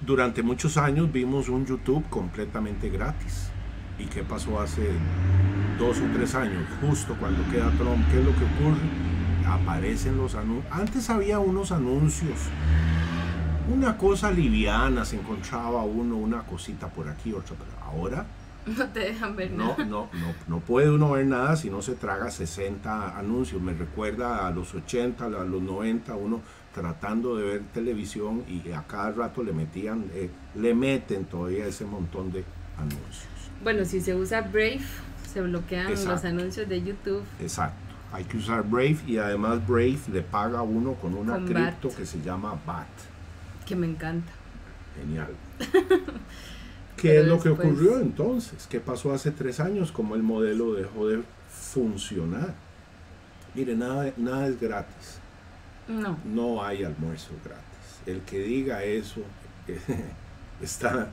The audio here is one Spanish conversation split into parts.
Durante muchos años vimos un YouTube completamente gratis. ¿Y qué pasó hace 2 o 3 años? Justo cuando queda Trump, ¿qué es lo que ocurre? Aparecen los anuncios. Antes había unos anuncios, una cosa liviana, se encontraba uno, una cosita por aquí, otra, pero ahora No te dejan ver no, nada. no puede uno ver nada si no se traga 60 anuncios. Me recuerda a los 80, a los 90, uno tratando de ver televisión y a cada rato le meten todavía ese montón de anuncios. Bueno, si se usa Brave, se bloquean Exacto. los anuncios de YouTube. Exacto. Hay que usar Brave y además Brave le paga a uno con una Con cripto BAT. que se llama BAT. Que me encanta. Genial. ¿Qué Pero es lo que después- ocurrió entonces? ¿Qué pasó hace 3 años? Como el modelo dejó de funcionar. Mire, nada es gratis. No. No hay almuerzo gratis. El que diga eso está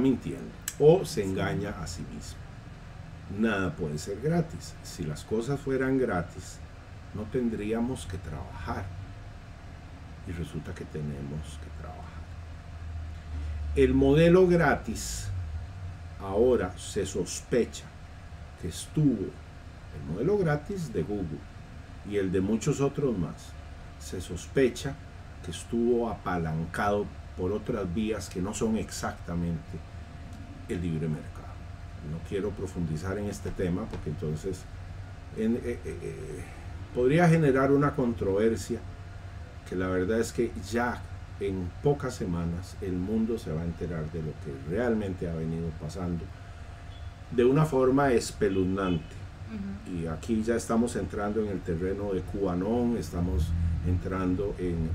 mintiendo o se engaña a sí mismo. Nada puede ser gratis. Si las cosas fueran gratis, no tendríamos que trabajar. Y resulta que tenemos que trabajar. El modelo gratis ahora se sospecha que estuvo, el modelo gratis de Google y el de muchos otros más, se sospecha que estuvo apalancado por otras vías que no son exactamente el libre mercado. No quiero profundizar en este tema porque entonces podría generar una controversia que la verdad es que ya en pocas semanas el mundo se va a enterar de lo que realmente ha venido pasando de una forma espeluznante. Y aquí ya estamos entrando en el terreno de QAnon, estamos entrando en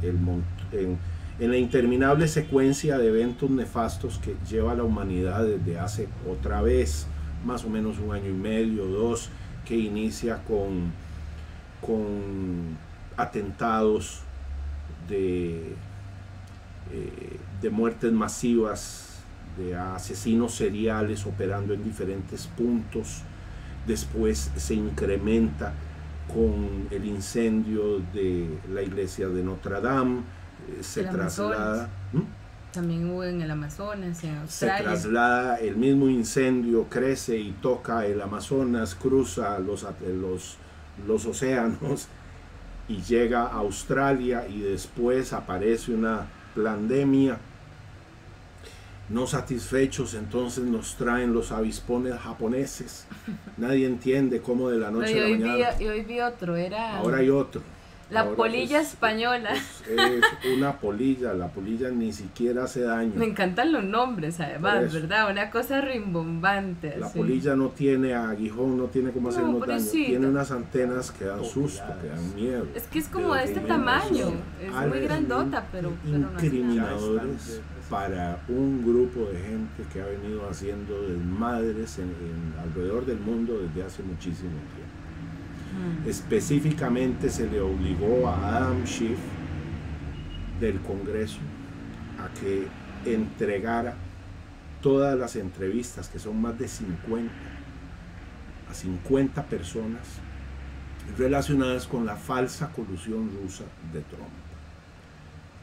la interminable secuencia de eventos nefastos que lleva a la humanidad desde hace otra vez más o menos 1 año y medio, 2, que inicia con atentados de muertes masivas, de asesinos seriales operando en diferentes puntos. Después se incrementa con el incendio de la iglesia de Notre Dame, se traslada. También hubo en el Amazonas, en Australia. Se traslada, el mismo incendio crece y toca el Amazonas, cruza los océanos y llega a Australia, y después aparece una pandemia. No satisfechos, entonces nos traen los avispones japoneses. Nadie entiende cómo de la noche a la mañana. Y hoy vi otro, era... Ahora hay otro. La Ahora polilla española. Es una polilla, la polilla ni siquiera hace daño. Me encantan los nombres, además, eso. ¿verdad? Una cosa rimbombante. La así. polilla no tiene aguijón, no tiene cómo hacernos daño. pobrecita. Tiene unas antenas que dan susto, que dan miedo. Es que es como de este tamaño. Es muy grandota, pero no hace nada. Incriminadores para un grupo de gente que ha venido haciendo desmadres alrededor del mundo desde hace muchísimo tiempo. Específicamente se le obligó a Adam Schiff del Congreso a que entregara todas las entrevistas, que son más de 50 personas relacionadas con la falsa colusión rusa de Trump.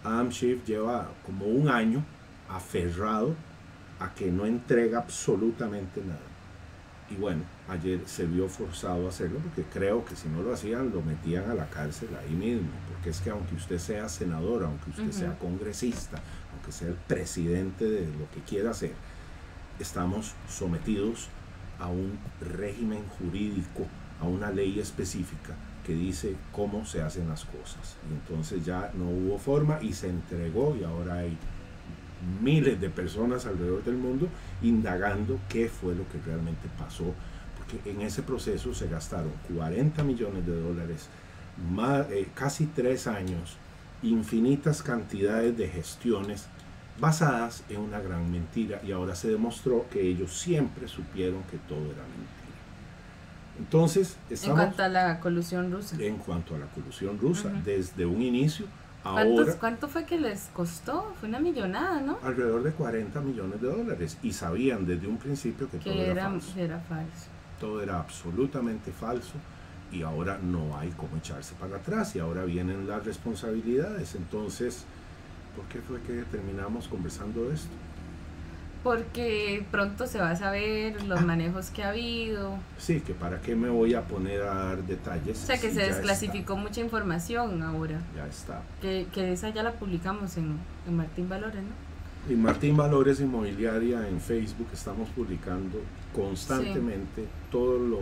Adam Schiff lleva como 1 año aferrado a que no entrega absolutamente nada. Y bueno, ayer se vio forzado a hacerlo porque creo que si no lo hacían lo metían a la cárcel ahí mismo, porque es que aunque usted sea senador, aunque usted sea congresista, aunque sea el presidente de lo que quiera hacer, estamos sometidos a un régimen jurídico, a una ley específica que dice cómo se hacen las cosas. Y entonces ya no hubo forma y se entregó, y ahora hay miles de personas alrededor del mundo indagando qué fue lo que realmente pasó, porque en ese proceso se gastaron $40 millones, casi 3 años, infinitas cantidades de gestiones basadas en una gran mentira, y ahora se demostró que ellos siempre supieron que todo era mentira. Entonces, estamos en cuanto a la colusión rusa. En cuanto a la colusión rusa, desde un inicio. ¿Cuánto fue que les costó? Fue una millonada, ¿no? Alrededor de $40 millones, y sabían desde un principio que todo era falso. Todo era absolutamente falso, y ahora no hay cómo echarse para atrás, y ahora vienen las responsabilidades. Entonces, ¿Por qué fue que terminamos conversando de esto? Porque pronto se va a saber los manejos que ha habido. Sí, que para qué me voy a poner a dar detalles. O sea, que se desclasificó mucha información ahora. Ya está. Que esa ya la publicamos en Martín Valores, ¿no? En Martín Valores Inmobiliaria en Facebook estamos publicando constantemente todo lo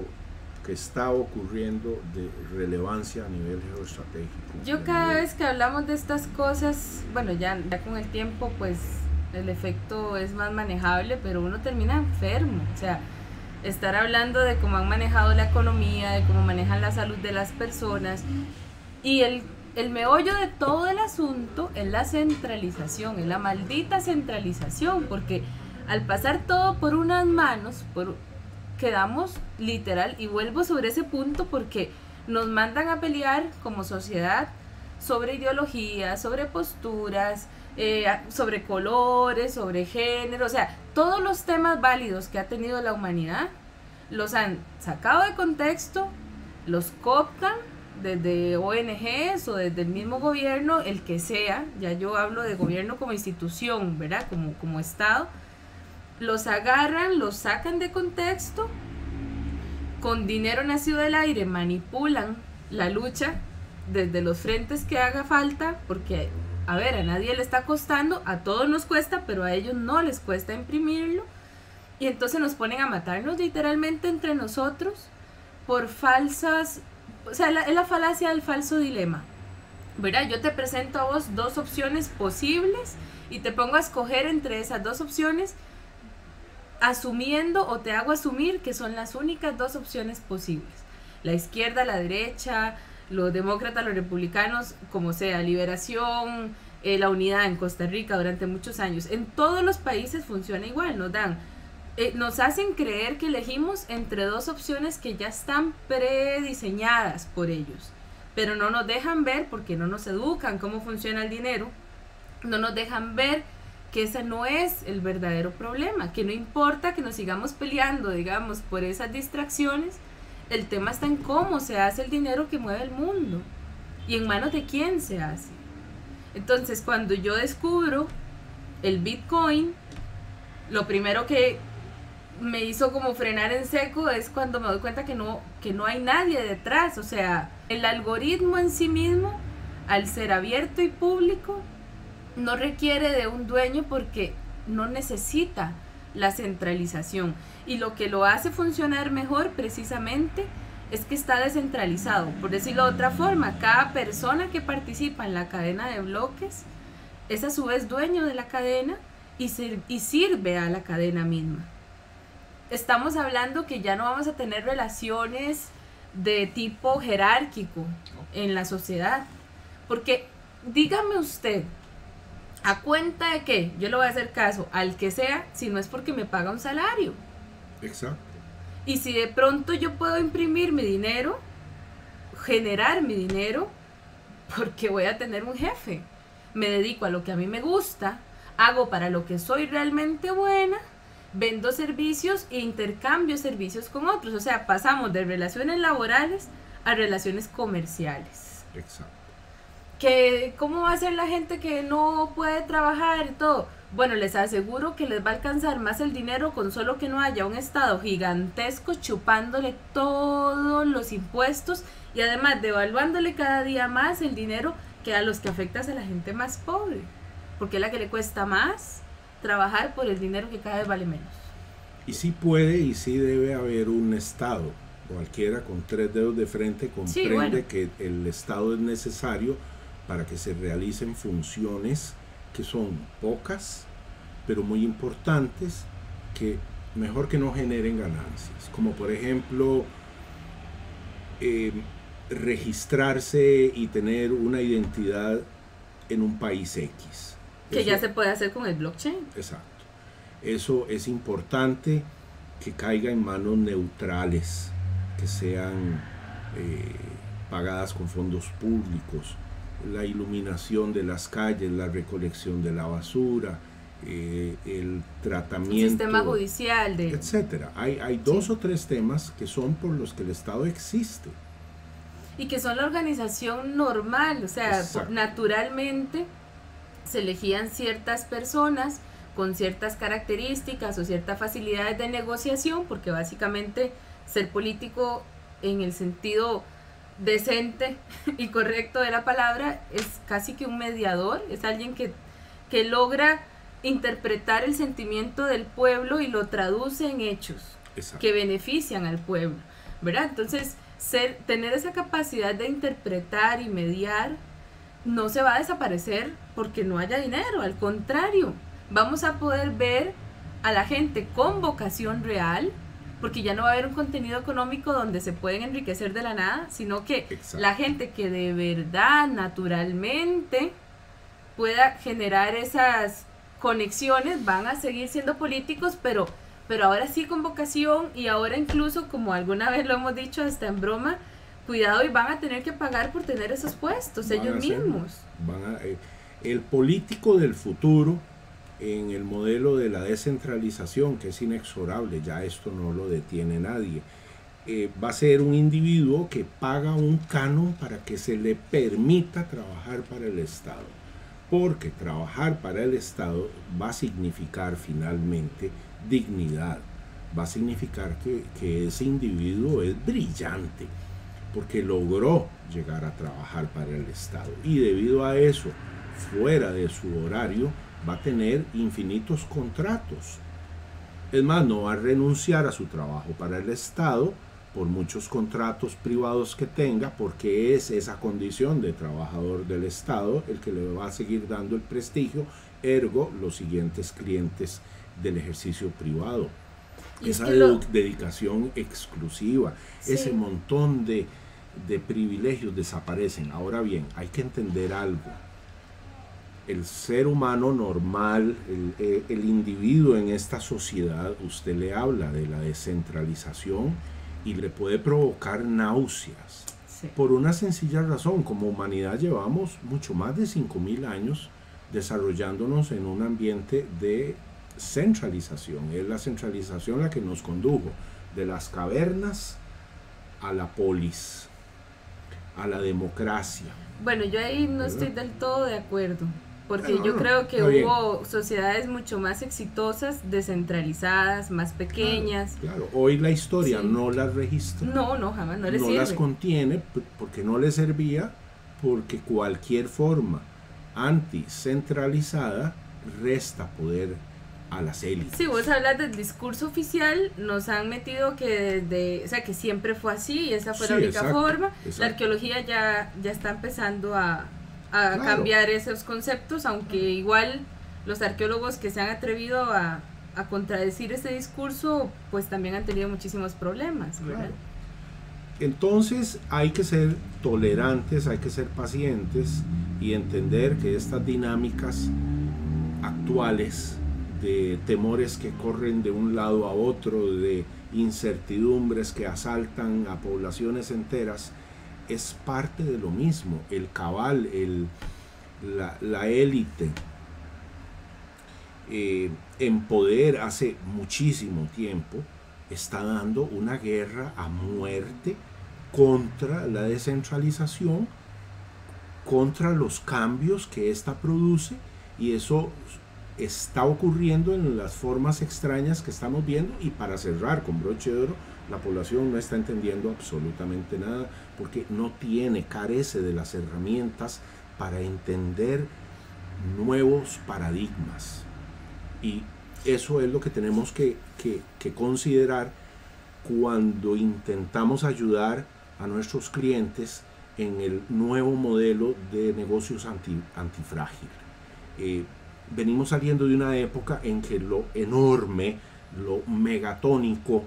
que está ocurriendo de relevancia a nivel geoestratégico. Yo cada vez que hablamos de estas cosas, bueno, ya con el tiempo pues el efecto es más manejable, pero uno termina enfermo. O sea, estar hablando de cómo han manejado la economía, de cómo manejan la salud de las personas, y el meollo de todo el asunto es la centralización, es la maldita centralización, porque al pasar todo por unas manos, quedamos literal, y vuelvo sobre ese punto porque nos mandan a pelear como sociedad sobre ideologías, sobre posturas, sobre colores, sobre género, o sea, todos los temas válidos que ha tenido la humanidad los han sacado de contexto, los cooptan desde ONGs o desde el mismo gobierno, el que sea, ya yo hablo de gobierno como institución, ¿verdad? Como Estado, los agarran, los sacan de contexto, con dinero nacido del aire manipulan la lucha desde los frentes que haga falta, porque a ver, a nadie le está costando, a todos nos cuesta, pero a ellos no les cuesta imprimirlo, y entonces nos ponen a matarnos literalmente entre nosotros por falsas, o sea, es la falacia del falso dilema, ¿verdad? Yo te presento a vos dos opciones posibles y te pongo a escoger entre esas dos opciones, asumiendo o te hago asumir que son las únicas dos opciones posibles, la izquierda, la derecha, los demócratas, los republicanos, como sea, liberación, la unidad en Costa Rica durante muchos años. En todos los países funciona igual, nos hacen creer que elegimos entre dos opciones que ya están prediseñadas por ellos, pero no nos dejan ver, porque no nos educan cómo funciona el dinero, no nos dejan ver que ese no es el verdadero problema, que no importa que nos sigamos peleando, digamos, por esas distracciones. El tema está en cómo se hace el dinero que mueve el mundo y en manos de quién se hace. Entonces, cuando yo descubro el Bitcoin, lo primero que me hizo como frenar en seco es cuando me doy cuenta que no hay nadie detrás. O sea, el algoritmo en sí mismo, al ser abierto y público, no requiere de un dueño porque no necesita la centralización, y lo que lo hace funcionar mejor precisamente es que está descentralizado. Por decirlo de otra forma, cada persona que participa en la cadena de bloques es a su vez dueño de la cadena y sirve a la cadena misma. Estamos hablando que ya no vamos a tener relaciones de tipo jerárquico en la sociedad, porque dígame usted, ¿a cuenta de qué? Yo le voy a hacer caso al que sea, si no es porque me paga un salario. Exacto. Y si de pronto yo puedo imprimir mi dinero, generar mi dinero, porque voy a tener un jefe. Me dedico a lo que a mí me gusta, hago para lo que soy realmente buena, vendo servicios e intercambio servicios con otros. O sea, pasamos de relaciones laborales a relaciones comerciales. Exacto. ¿Cómo va a ser la gente que no puede trabajar y todo? Bueno, les aseguro que les va a alcanzar más el dinero con solo que no haya un Estado gigantesco chupándole todos los impuestos y además devaluándole cada día más el dinero, que a los que afectas a la gente más pobre, porque es la que le cuesta más trabajar por el dinero que cada vez vale menos. Y sí puede y sí debe haber un Estado. Cualquiera con tres dedos de frente comprende que el Estado es necesario para que se realicen funciones que son pocas, pero muy importantes, que mejor que no generen ganancias, como por ejemplo registrarse y tener una identidad en un país X. Que ya se puede hacer con el blockchain. Exacto. Eso es importante, que caiga en manos neutrales, que sean pagadas con fondos públicos, la iluminación de las calles, la recolección de la basura, el tratamiento, el sistema judicial, etcétera. Hay dos o tres temas que son por los que el Estado existe. Y que son la organización normal, o sea, naturalmente se elegían ciertas personas con ciertas características o ciertas facilidades de negociación, porque básicamente ser político en el sentido decente y correcto de la palabra es casi que un mediador, es alguien que logra interpretar el sentimiento del pueblo y lo traduce en hechos. Exacto. Que benefician al pueblo, ¿verdad? Entonces, tener esa capacidad de interpretar y mediar no se va a desaparecer porque no haya dinero, al contrario, vamos a poder ver a la gente con vocación real, porque ya no va a haber un contenido económico donde se pueden enriquecer de la nada, sino que exacto, la gente que de verdad, naturalmente, pueda generar esas conexiones, van a seguir siendo políticos, pero ahora sí con vocación, y ahora incluso, como alguna vez lo hemos dicho hasta en broma, cuidado, y van a tener que pagar por tener esos puestos ellos mismos. El político del futuro, en el modelo de la descentralización, que es inexorable, ya esto no lo detiene nadie, va a ser un individuo que paga un canon para que se le permita trabajar para el Estado, porque trabajar para el Estado va a significar finalmente dignidad, va a significar que ese individuo es brillante, porque logró llegar a trabajar para el Estado, y debido a eso, fuera de su horario, va a tener infinitos contratos. Es más, no va a renunciar a su trabajo para el Estado por muchos contratos privados que tenga, porque es esa condición de trabajador del Estado el que le va a seguir dando el prestigio, ergo los siguientes clientes del ejercicio privado. Esa dedicación exclusiva, sí, ese montón de privilegios desaparecen. Ahora bien, hay que entender algo. El ser humano normal, el individuo en esta sociedad, usted le habla de la descentralización y le puede provocar náuseas. Sí. Por una sencilla razón, como humanidad llevamos mucho más de 5.000 años desarrollándonos en un ambiente de centralización. Es la centralización la que nos condujo de las cavernas a la polis, a la democracia. Bueno, yo ahí no estoy del todo de acuerdo, porque yo creo que hubo sociedades mucho más exitosas, descentralizadas, más pequeñas. Claro. Hoy la historia no las registra. No, jamás, no les sirve. No las contiene porque no les servía, porque cualquier forma anticentralizada resta poder a las élites. Si vos hablas del discurso oficial, nos han metido que que siempre fue así y esa fue la única forma. Exacto. La arqueología ya está empezando a cambiar esos conceptos, aunque igual los arqueólogos que se han atrevido a contradecir ese discurso, pues también han tenido muchísimos problemas, ¿verdad? Claro. Entonces hay que ser tolerantes, hay que ser pacientes y entender que estas dinámicas actuales de temores que corren de un lado a otro, de incertidumbres que asaltan a poblaciones enteras, es parte de lo mismo. El cabal, la élite en poder hace muchísimo tiempo está dando una guerra a muerte contra la descentralización, contra los cambios que ésta produce, y eso está ocurriendo en las formas extrañas que estamos viendo. Y para cerrar con broche de oro, la población no está entendiendo absolutamente nada porque no carece de las herramientas para entender nuevos paradigmas, y eso es lo que tenemos que considerar cuando intentamos ayudar a nuestros clientes en el nuevo modelo de negocios antifrágil. Venimos saliendo de una época en que lo enorme, lo megatónico,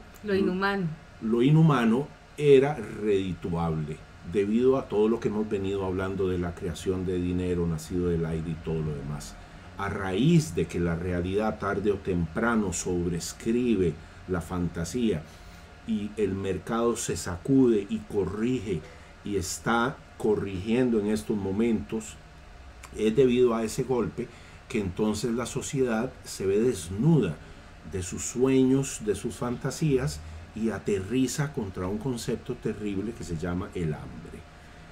lo inhumano era redituable, debido a todo lo que hemos venido hablando de la creación de dinero nacido del aire y todo lo demás. A raíz de que la realidad tarde o temprano sobrescribe la fantasía y el mercado se sacude y corrige, y está corrigiendo en estos momentos, es debido a ese golpe que entonces la sociedad se ve desnuda de sus sueños, de sus fantasías, y aterriza contra un concepto terrible que se llama el hambre.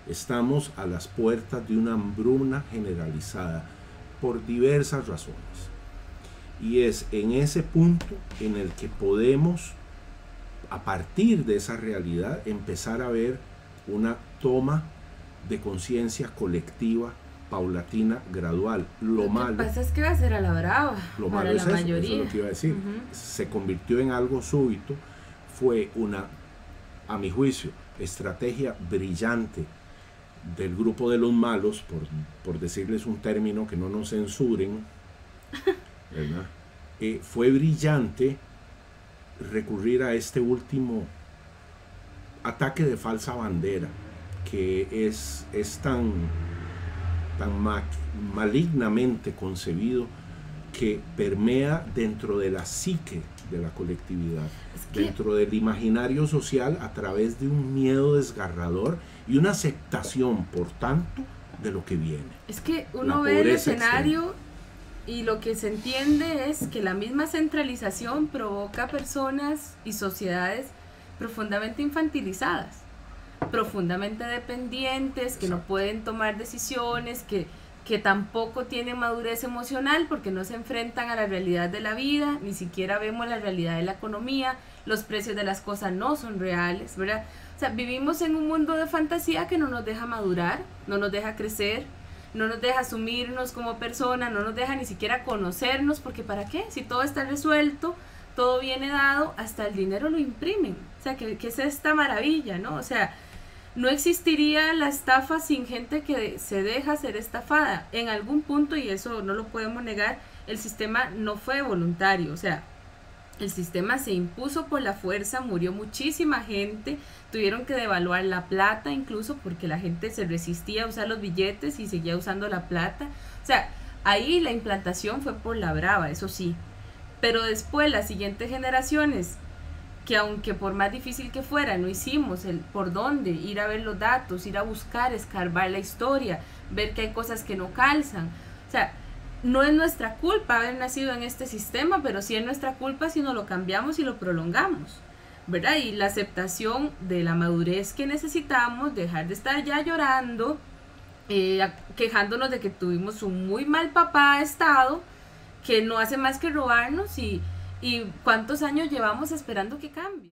Estamos a las puertas de una hambruna generalizada por diversas razones. Y es en ese punto en el que podemos, a partir de esa realidad, empezar a ver una toma de conciencia colectiva, paulatina, gradual. Lo malo, que pasa es que va a ser a la brava lo para malo la es eso, mayoría. eso es lo que iba a decir. Se convirtió en algo súbito, fue una, a mi juicio, estrategia brillante del grupo de los malos, por decirles un término que no nos censuren, ¿verdad? Fue brillante recurrir a este último ataque de falsa bandera, que es tan malignamente concebido, que permea dentro de la psique de la colectividad, dentro del imaginario social, a través de un miedo desgarrador y una aceptación, por tanto, de lo que viene. Es que uno ve el escenario y lo que se entiende es que la misma centralización provoca personas y sociedades profundamente infantilizadas, profundamente dependientes, que no pueden tomar decisiones, que tampoco tienen madurez emocional porque no se enfrentan a la realidad de la vida, ni siquiera vemos la realidad de la economía, los precios de las cosas no son reales, ¿verdad? O sea, vivimos en un mundo de fantasía que no nos deja madurar, no nos deja crecer, no nos deja asumirnos como persona, no nos deja ni siquiera conocernos, porque ¿para qué? Si todo está resuelto, todo viene dado, hasta el dinero lo imprimen. O sea, ¿qué es esta maravilla, no? O sea, no existiría la estafa sin gente que se deja ser estafada. En algún punto, y eso no lo podemos negar, el sistema no fue voluntario, o sea, el sistema se impuso por la fuerza, murió muchísima gente, tuvieron que devaluar la plata incluso porque la gente se resistía a usar los billetes y seguía usando la plata. O sea, ahí la implantación fue por la brava, eso sí. Pero después las siguientes generaciones, que aunque por más difícil que fuera, no hicimos el por dónde, ir a ver los datos, ir a buscar, escarbar la historia, ver que hay cosas que no calzan. O sea, no es nuestra culpa haber nacido en este sistema, pero sí es nuestra culpa si no lo cambiamos y lo prolongamos, ¿verdad? Y la aceptación de la madurez que necesitamos, dejar de estar ya llorando, quejándonos de que tuvimos un muy mal papá Estado, que no hace más que robarnos y cuántos años llevamos esperando que cambie.